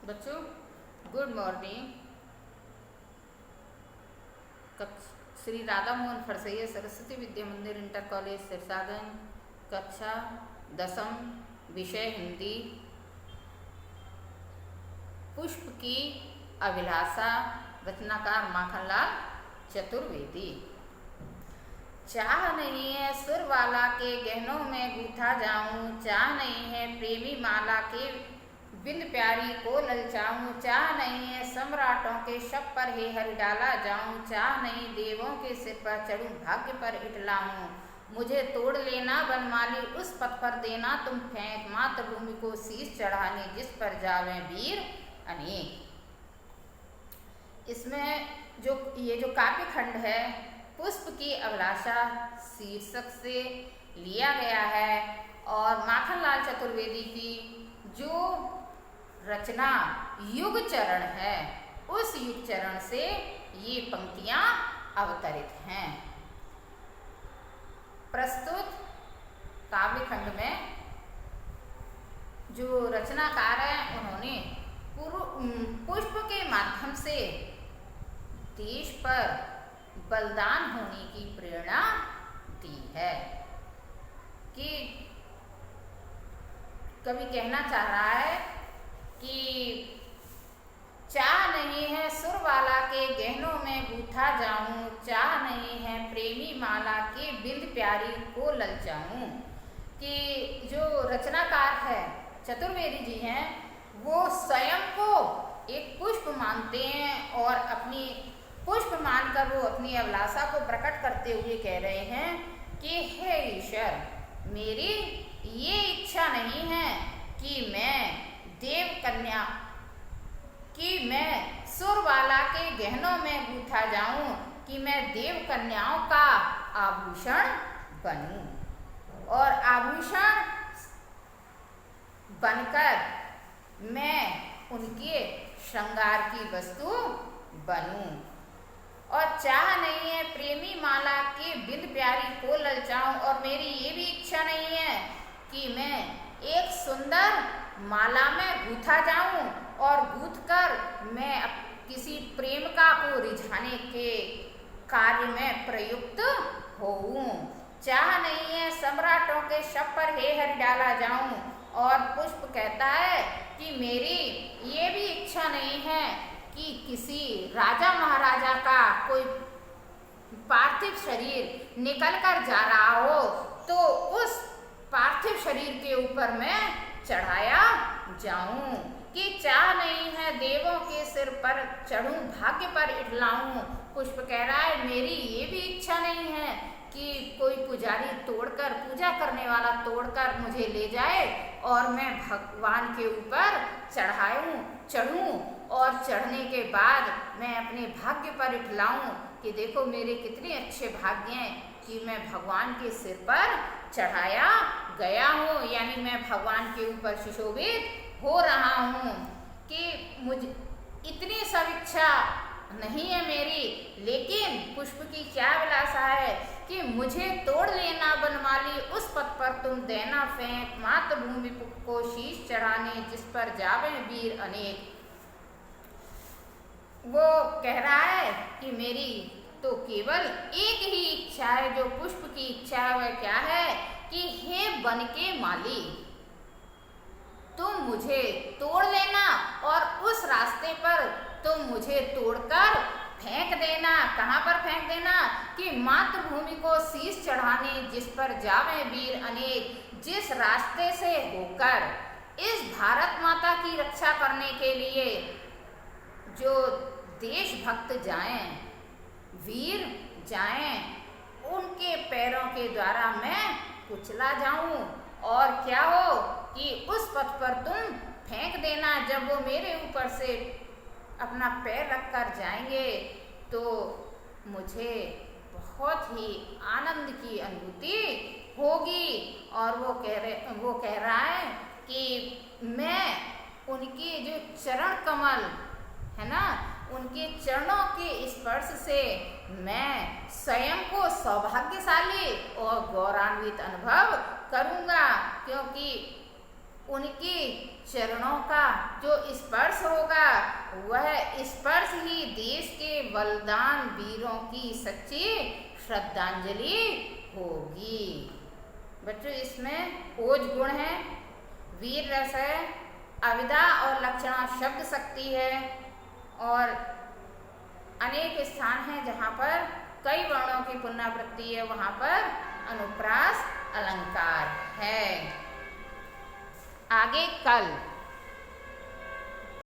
बच्चों good morning. Shri Radha Mohan फरसैया Saraswati Vidya मंदिर inter college Sirsaganj, कक्षा 10, विषय हिंदी। पुष्प की अभिलाषा, रचनाकार माखनलाल चतुर्वेदी। चाह नहीं है सुर वाला के गहनों में गूथा जाऊं, चाह नहीं है प्रेमी माला के बिंद प्यारी को ललचाऊं, चाह नहीं है सम्राटों के शब पर हे हर डाला जाऊं, चाह नहीं देवों के सिर पर चढ़ूं भाग्य पर इटलाऊं, मुझे तोड़ लेना बनमाली उस पथ पर देना तुम फेंक, मातृभूमि को शीश चढ़ाने जिस पर जावें वीर अनेक। इसमें ये जो काव्य खंड है पुष्प की अभिलाषा शीर्षक से लिया गया है और माखनलाल चतुर्वेदी की जो रचना युग चरण है उस युग चरण से ये पंक्तियां अवतरित हैं। प्रस्तुत काव्य खंड में जो रचनाकार हैं उन्होंने पुष्प के माध्यम से देश पर बलिदान होने की प्रेरणा दी है कि कवि कहना चाह रहा है कि चाह नहीं है सुर वाला के गहनों में गूथा जाऊं, चाह नहीं है प्रेमी माला के बिंद प्यारी को ललचाऊं। कि जो रचनाकार है चतुर्वेदी जी हैं वो स्वयं को एक पुष्प मानते हैं और अपनी पुष्प मानकर वो अपनी अभिलाषा को प्रकट करते हुए कह रहे हैं कि हे ईश्वर, मेरी ये इच्छा नहीं है कि मैं देव कन्या कि मैं सुर वाला के गहनों में गूथा जाऊं, कि मैं देव कन्याओं का आभूषण बनूं और आभूषण बनकर मैं उनके श्रृंगार की वस्तु बनूं। और चाह नहीं है प्रेमी माला के बिंद प्यारी को ललचाऊं, और मेरी ये भी इच्छा नहीं है कि मैं एक सुंदर माला में गूथा जाऊं और गूथ कर मैं किसी प्रेमिका को रिझाने के कार्य में प्रयुक्त होऊं। चाह नहीं है सम्राटों के शब पर हे हरि डाला जाऊं, और पुष्प कहता है कि मेरी ये भी इच्छा नहीं है कि किसी राजा महाराजा का कोई पार्थिव शरीर निकल कर जा रहा हो तो उस पार्थिव शरीर के ऊपर मैं चढ़ाया जाऊं। कि चाह नहीं है देवों के सिर पर चढ़ूं भाग्य पर इटलाऊं। पुष्प कह रहा है मेरी ये भी इच्छा नहीं है कि कोई पुजारी तोड़कर पूजा करने वाला तोड़कर मुझे ले जाए और मैं भगवान के ऊपर चढ़ूं और चढ़ने के बाद मैं अपने भाग्य पर इटलाऊं कि देखो मेरे कितने अच्छे भाग्य हैं कि मैं भगवान के सिर पर चढ़ाया गया हूँ, यानी मैं भगवान के ऊपर सुशोभित हो रहा हूँ। कि मुझे इतनी सब इच्छा नहीं है मेरी, लेकिन पुष्प की क्या अभिलाषा है कि मुझे तोड़ लेना बनमाली उस पथ पर तुम देना फेंक, मातृभूमि को शीश चढ़ाने जिस पर जावे वीर अनेक। वो कह रहा है कि मेरी तो केवल एक ही इच्छा है, जो पुष्प की इच्छा है वह क्या है कि हे वन के माली, तुम मुझे तोड़ लेना और उस रास्ते पर तुम मुझे तोड़कर फेंक देना। कहाँ पर फेंक देना? कि मातृभूमि को शीश चढ़ाने जिस पर जावे वीर अनेक। जिस रास्ते से होकर इस भारत माता की रक्षा करने के लिए जो देशभक्त जाएं, वीर जाएं, उनके पैरों के द्वारा मैं कुचला जाऊं और क्या हो कि उस पथ पर तुम फेंक देना। जब वो मेरे ऊपर से अपना पैर रखकर जाएंगे तो मुझे बहुत ही आनंद की अनुभूति होगी। और वो कह रहा है कि मैं उनके जो चरण कमल है ना, उनके चरणों के स्पर्श से मैं स्वयं को सौभाग्यशाली और गौरवान्वित अनुभव करूंगा, क्योंकि उनके चरणों का जो स्पर्श होगा वह स्पर्श ही देश के बलिदान वीरों की सच्ची श्रद्धांजलि होगी। बच्चों इसमें ओज गुण है, वीर रस है, अविदा और लक्षणा शब्द शक्ति है और अनेक स्थान हैं जहाँ पर कई वर्णों की पुनरावृत्ति है, वहाँ पर अनुप्रास अलंकार है। आगे कल